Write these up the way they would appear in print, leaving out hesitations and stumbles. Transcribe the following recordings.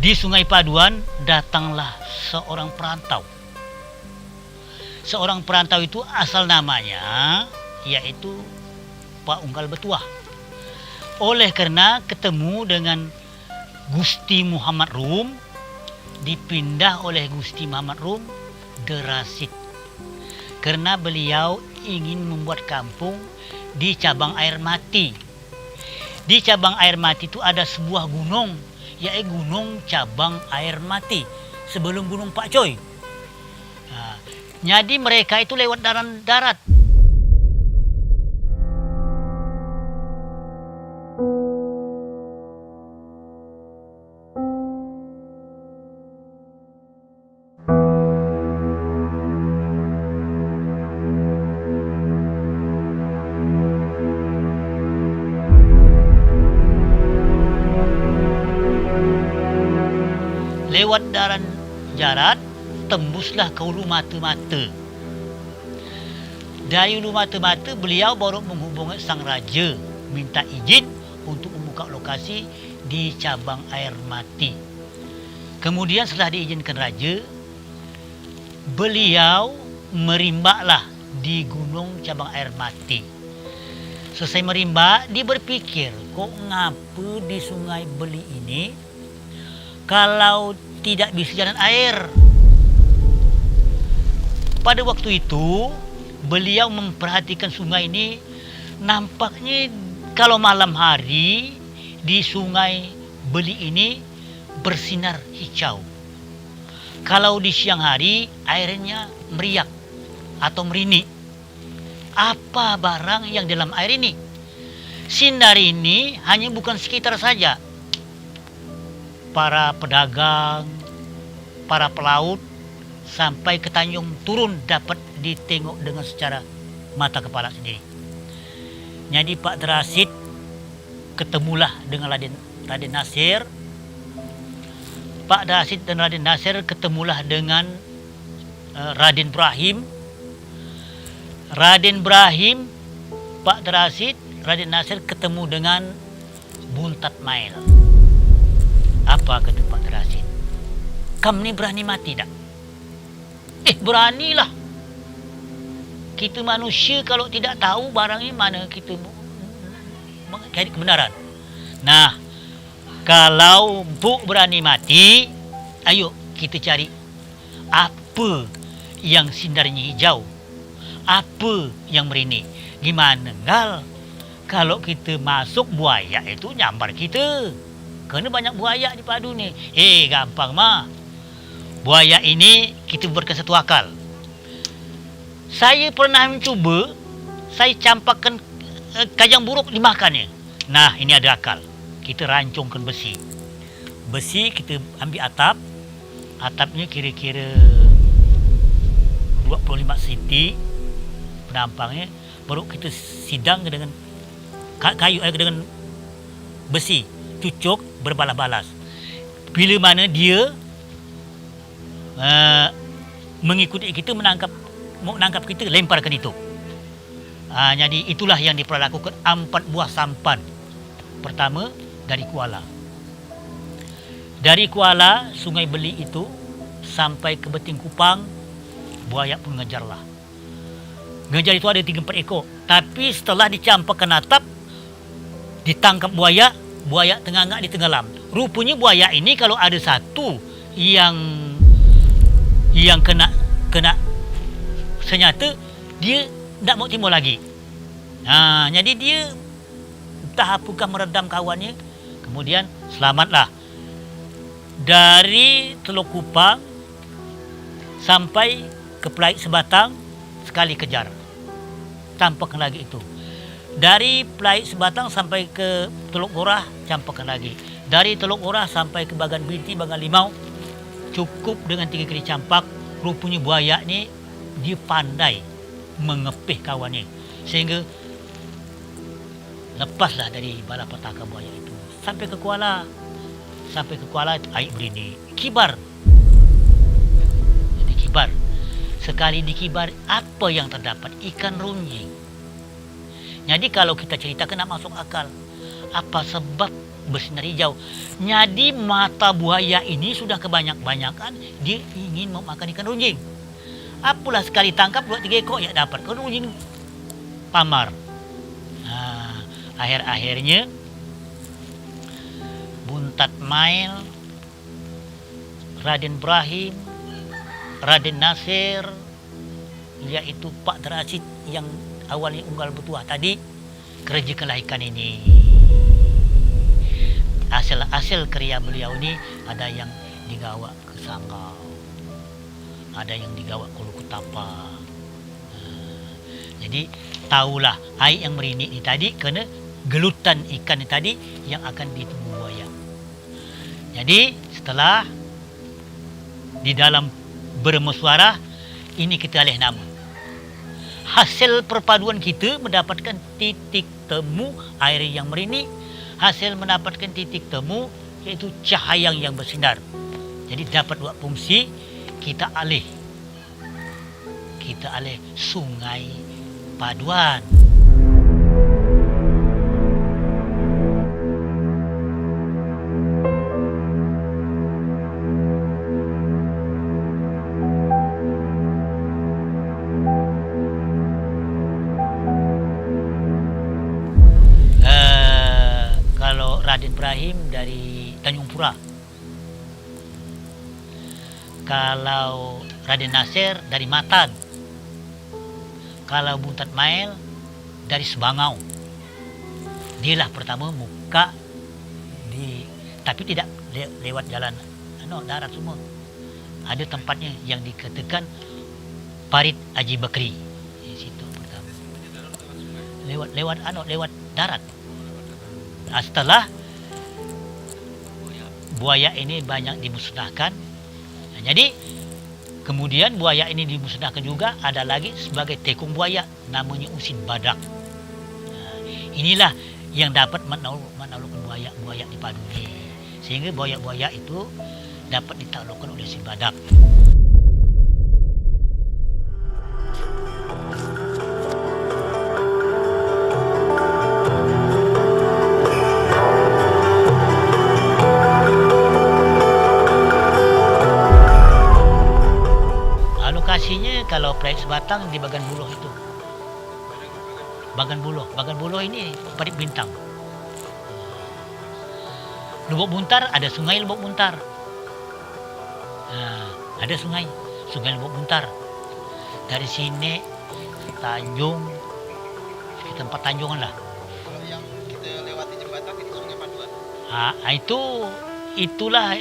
Di Sungai Paduan datanglah seorang perantau. Seorang perantau itu asal namanya yaitu Pak Unggal Betuah. Oleh karena ketemu dengan Gusti Muhammad Rum, dipindah oleh Gusti Muhammad Rum Derasid. Karena beliau ingin membuat kampung di Cabang Air Mati. Di Cabang Air Mati itu ada sebuah gunung, yaitu Gunung Cabang Air Mati, sebelum Gunung Pak Coy. Nah, jadi mereka itu lewat darat. Lewat darat, tembuslah ke Ulu Mata-Mata. Dari Ulu Mata-Mata, beliau baru menghubungi sang raja, minta izin untuk membuka lokasi di Cabang Air Mati. Kemudian setelah diizinkan raja, beliau merimbaklah di Gunung Cabang Air Mati. Selesai merimbak, dia berpikir, kok ngapa di Sungai Beli ini kalau tidak bisa jalan air. Pada waktu itu beliau memperhatikan sungai ini, nampaknya kalau malam hari di Sungai Beli ini bersinar hijau. Kalau di siang hari airnya meriak atau merini. Apa barang yang dalam air ini? Sinar ini hanya bukan sekitar saja. Para pedagang, para pelaut, sampai ke Tanjung Turun dapat ditengok dengan secara mata kepala sendiri. Jadi Pak Derasid ketemulah dengan Raden Nasir. Pak Derasid dan Raden Nasir ketemulah dengan Raden Brahim. Raden Brahim, Pak Derasid, Raden Nasir ketemu dengan Buntat Mail. Apa kata Pak Derasid? Kamu ni berani mati tak? Beranilah. Kita manusia kalau tidak tahu barang ini mana kita cari kebenaran. Nah, kalau Buk berani mati, ayo kita cari apa yang sinarnya hijau, apa yang merini. Gimana ngal kalau kita masuk buaya itu nyambar kita? Kerana banyak buaya di padu ni. Gampang mah. Buaya ini kita buatkan satu akal. Saya pernah mencuba, saya campakkan kajang buruk dimakannya. Nah, ini ada akal. Kita rancungkan besi. Besi kita ambil atap. Atapnya kira-kira 25 cm penampangnya. Baru kita sidang dengan kayu dengan besi. Cucuk berbalas-balas. Bila mana dia mengikuti kita, menangkap kita, lemparkan itu. Jadi itulah yang diperlakukan 4 buah sampan. Pertama dari Kuala. Dari Kuala, Sungai Beli itu sampai ke Beting Kupang, buaya pun ngejarlah. Ngejar itu ada 3-4 ekor. Tapi setelah dicampakkan atap, ditangkap buaya tengah-tengah ditenggelam. Rupanya buaya ini kalau ada satu yang kena senjata, dia tak mau timbul lagi. Jadi dia entah apakah meredam kawannya. Kemudian selamatlah. Dari Teluk Kupang sampai ke Pelaik Sebatang, sekali kejar. Campakkan lagi itu. Dari Pelaik Sebatang sampai ke Teluk Gorah, campakkan lagi. Dari Teluk Gorah sampai ke Bagan Binti, Bagan Limau, cukup dengan 3 kali campak. Rupanya buaya ni dia pandai mengepih kawannya. Sehingga lepaslah dari balapetaka buaya itu. Sampai ke Kuala. Sampai ke Kuala, air berini. Kibar. Jadi kibar. Sekali dikibar, apa yang terdapat? Ikan runying. Jadi kalau kita ceritakan nak masuk akal. Apa sebab bersinar hijau. Jadi mata buaya ini sudah kebanyakan dia ingin memakan ikan runjing. Apalah sekali tangkap 2-3 ekor ya dapat ikan runjing pamar. Nah, akhirnya Buntat Mail, Raden Ibrahim, Raden Nasir, yaitu Pak Derasid yang awalnya unggal bertuah tadi, kerjakanlah ikan ini. Hasil karya beliau ini ada yang digawa ke Sanggau, ada yang digawa ke Lukutapa. Jadi tahulah air yang merini ini tadi kena gelutan ikan ini tadi yang akan ditubuh buaya. Jadi setelah di dalam bermusyawarah ini kita alih nama. Hasil perpaduan kita mendapatkan titik temu air yang merini. Hasil mendapatkan titik temu yaitu cahaya yang bersinar. Jadi dapat buat fungsi kita alih sungai paduan. Raden Ibrahim dari Tanjung Pura. Kalau Raden Nasir dari Matan. Kalau Buntat Mail dari Sebangau. Dialah pertama muka tapi tidak lewat jalan darat semua. Ada tempatnya yang dikatakan Parit Haji Bakri. Di situ pertama. Lewat darat. Setelah buaya ini banyak dimusnahkan, jadi kemudian buaya ini dimusnahkan juga ada lagi sebagai tekung buaya namanya usin badak. Inilah yang dapat menaklukkan buaya di padu ini, sehingga buaya itu dapat ditaklukkan oleh usin badak. Lokasinya kalau proyek Sebatang di Bagan Buloh itu. Bagan Buloh ini Parit Bintang. Lubuk Buntar ada sungai Lubuk Buntar. Ada sungai Lubuk Buntar. Dari sini Tanjung, sekitar 4 tanjungan lah. Kalau yang kita lewati jembatan itu Sungai Paduan. Itulah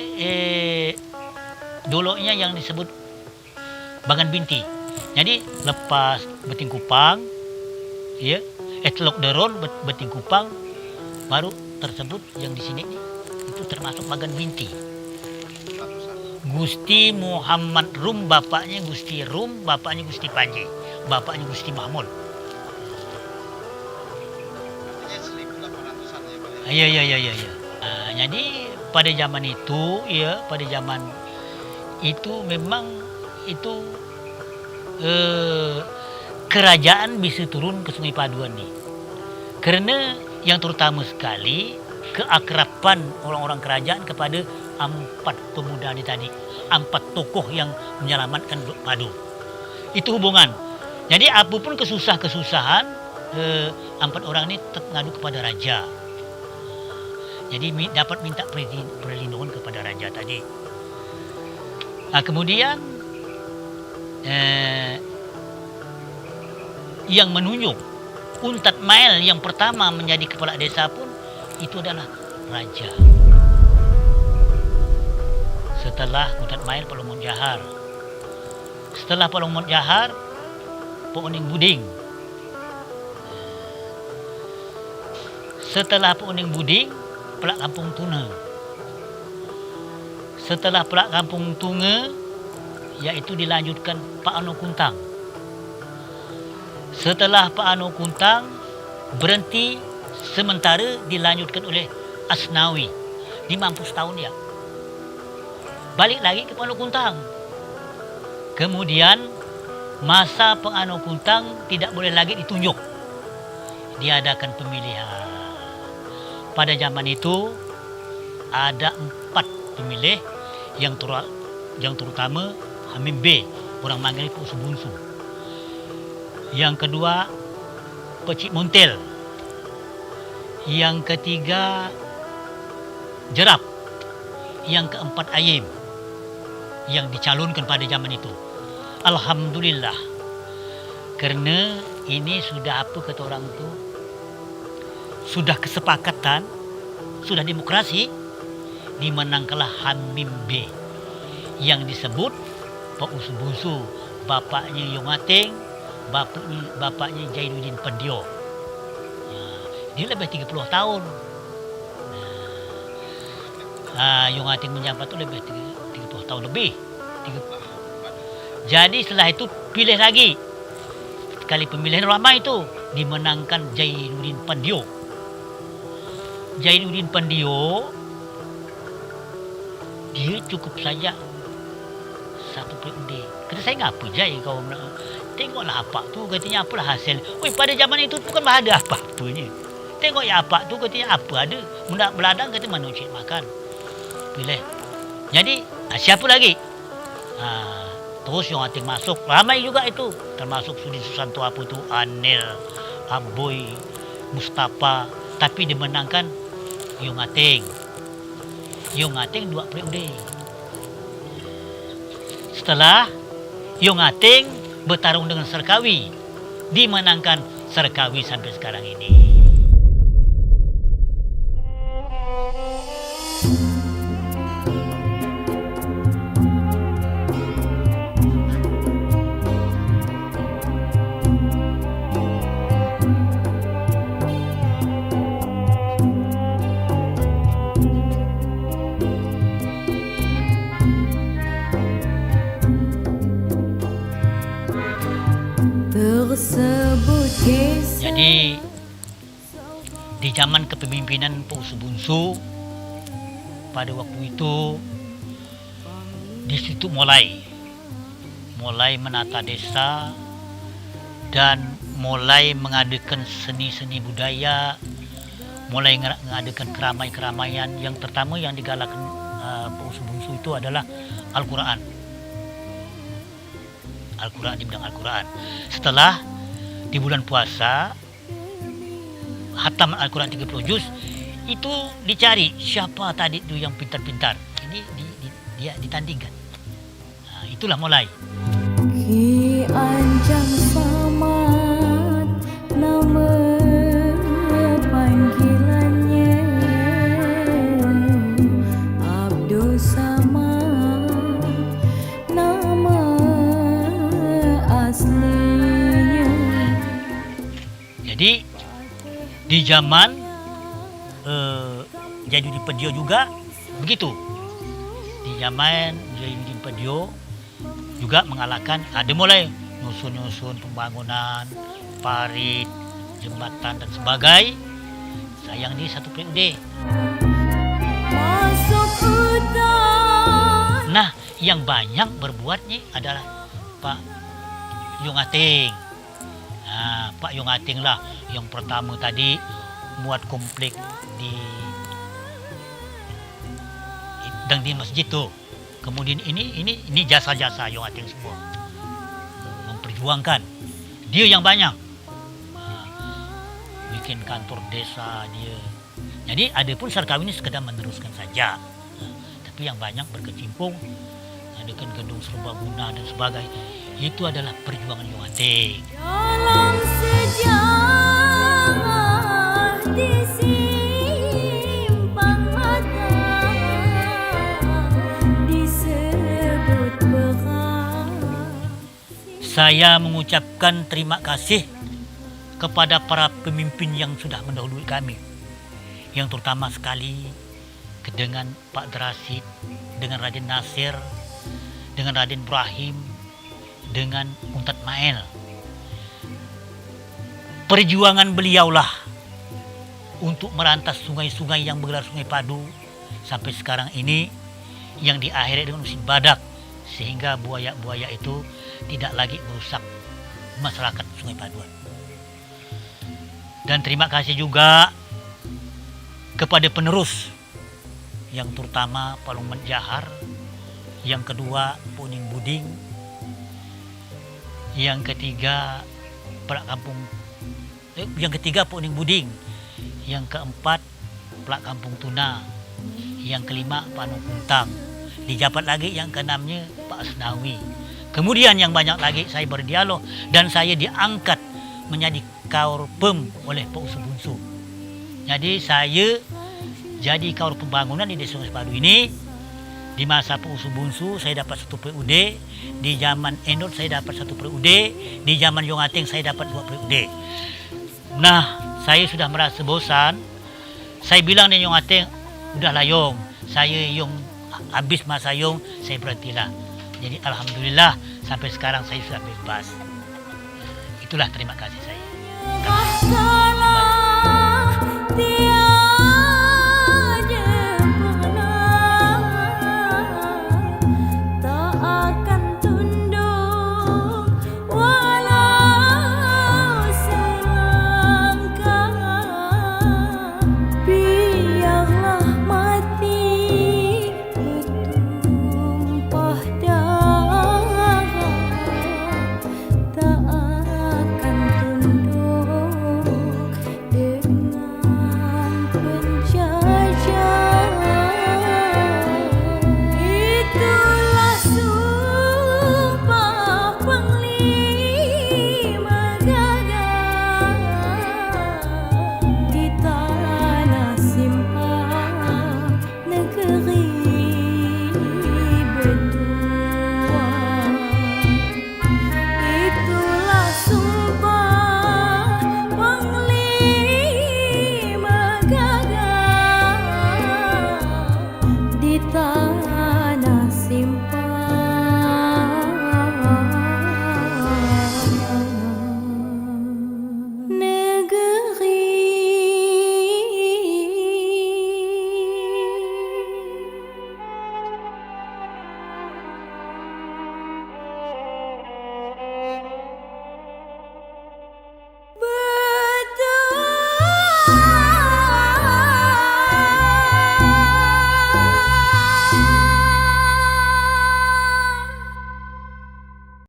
dulunya yang disebut Bagan Binti. Jadi lepas Beting Kupang, ya, Teluk Deron, Beting Kupang, baru tersebut yang di sini itu termasuk Bagan Binti. Gusti Muhammad Rum, bapaknya Gusti Rum, bapaknya Gusti Panji, bapaknya Gusti Mahmud. Artinya 1800-an ya, Pak. Iya. Jadi pada zaman itu memang itu kerajaan bisa turun ke Sungai Paduan nih. Karena yang terutama sekali keakraban orang-orang kerajaan kepada 4 pemuda ini tadi, 4 tokoh yang menyelamatkan Padu. Itu hubungan. Jadi apapun kesusahan 4 orang ini tetap ngadu kepada raja. Jadi dapat minta perlindungan kepada raja tadi. Kemudian yang menunjuk Buntat Mail yang pertama menjadi kepala desa pun itu adalah raja. Setelah Buntat Mail Pak Lumut Jahar. Setelah Pak Lumut Jahar Pak Uning Buding. Setelah Pak Uning Buding Pelak Kampung Tuna. Setelah Pelak Kampung Tuna yaitu dilanjutkan Pak Ano Kuntang. Setelah Pak Ano Kuntang berhenti sementara dilanjutkan oleh Asnawi 50 tahun ya. Balik lagi ke Pak Ano Kuntang. Kemudian masa Pak Ano Kuntang tidak boleh lagi ditunjuk. Diadakan pemilihan. Pada zaman itu ada 4 pemilih yang terutama Hamim B, orang manggil Pak Subunsu. Yang kedua Pecik Montel. Yang ketiga Jerap. Yang keempat Ayim yang dicalonkan pada zaman itu. Alhamdulillah. Karena ini sudah apa kata orang itu? Sudah kesepakatan, sudah demokrasi, dimenangkanlah Hamim B yang disebut Pak Subunsu, bapaknya Yong Ateng, bapaknya Jainuddin Pandio. Dia lebih 30 tahun. Yong Ateng menjabat itu lebih 30 tahun lebih. Jadi setelah itu pilih lagi. Kali pemilihan lama itu dimenangkan Jainuddin Pandio. Jainuddin Pandio dia cukup saja 1 periode. Kata saya ngapa Jai kau tengoklah apa tu katanya apalah hasil. Woi pada zaman itu bukan ada apa-apanya. Tengok ya apa tu katanya apa ada. Mudah beladang kata mana cik makan. Pilih. Jadi siapa lagi? Terus Yong Ateng masuk. Ramai juga itu. Termasuk Sudi Susanto apa tu Anil, Aboy, Mustafa. Tapi dimenangkan Yong Ateng. Yong Ateng 2 periode. Setelah Yong Ateng bertarung dengan Serkawi, dimenangkan Serkawi sampai sekarang ini. Jadi di zaman kepemimpinan Pak Subunsu pada waktu itu di situ mulai menata desa dan mulai mengadakan seni-seni budaya, mulai mengadakan keramaian yang pertama yang digalakkan Pak Subunsu itu adalah Al-Quran di bidang Al-Quran. Setelah di bulan puasa hatam Al-Quran 30 juz itu dicari siapa tadi itu yang pintar-pintar. Ini dia ditandingkan. Itulah mulai. Ki anjang samat nama panggilannya Abdul Samad nama aslinya. Jadi di zaman Jainuddin Pandio juga begitu. Di zaman Jainuddin Pandio juga mengalahkan, ada mulai nyusun pembangunan, parit, jembatan dan sebagainya. Sayang di 1 periode. Nah, yang banyak berbuatnya adalah Pak Yong Ateng. Pak Yong Ateng lah yang pertama tadi buat komplek di masjid tuh. Kemudian ini jasa-jasa Yong Ateng semua memperjuangkan. Dia yang banyak bikin kantor desa dia. Jadi ada pun Serkawi ini sekedar meneruskan saja. Tapi yang banyak berkecimpung adakan gedung serbaguna dan sebagainya. Itu adalah perjuangan Yong Ateng. Dalam sejarah di simpang mata disebut berhasil. Saya mengucapkan terima kasih kepada para pemimpin yang sudah mendahului kami. Yang terutama sekali dengan Pak Drasid, dengan Raden Nasir, dengan Raden Ibrahim, dengan Untat Mael. Perjuangan beliaulah untuk merantas sungai-sungai yang bergelar Sungai Padu sampai sekarang ini yang diakhiri dengan musim badak, sehingga buaya-buaya itu tidak lagi merusak masyarakat Sungai Paduan. Dan terima kasih juga kepada penerus yang terutama Palung Menjahar, yang kedua Puning Buding, yang ketiga Puning Buding, yang keempat Pelak Kampung Tuna, yang kelima Panung Kuntang, dijabat lagi yang keenamnya Pak Asnawi. Kemudian yang banyak lagi saya berdialog dan saya diangkat menjadi kaur pem oleh Pak Usu Bunsu. Jadi saya jadi kaur pembangunan di Desa Sungai Sepadu ini. Di masa Pak Usu Bunsu saya dapat 1 PUD, di zaman Endot saya dapat 1 PUD, di zaman Yong Ateng saya dapat 2 PUD. Nah, saya sudah merasa bosan. Saya bilang dengan Yong Ateng, udahlah Yong, saya Yong habis masa Yong, saya berhentilah. Jadi alhamdulillah sampai sekarang saya sudah bebas. Itulah terima kasih saya. Masalah tiada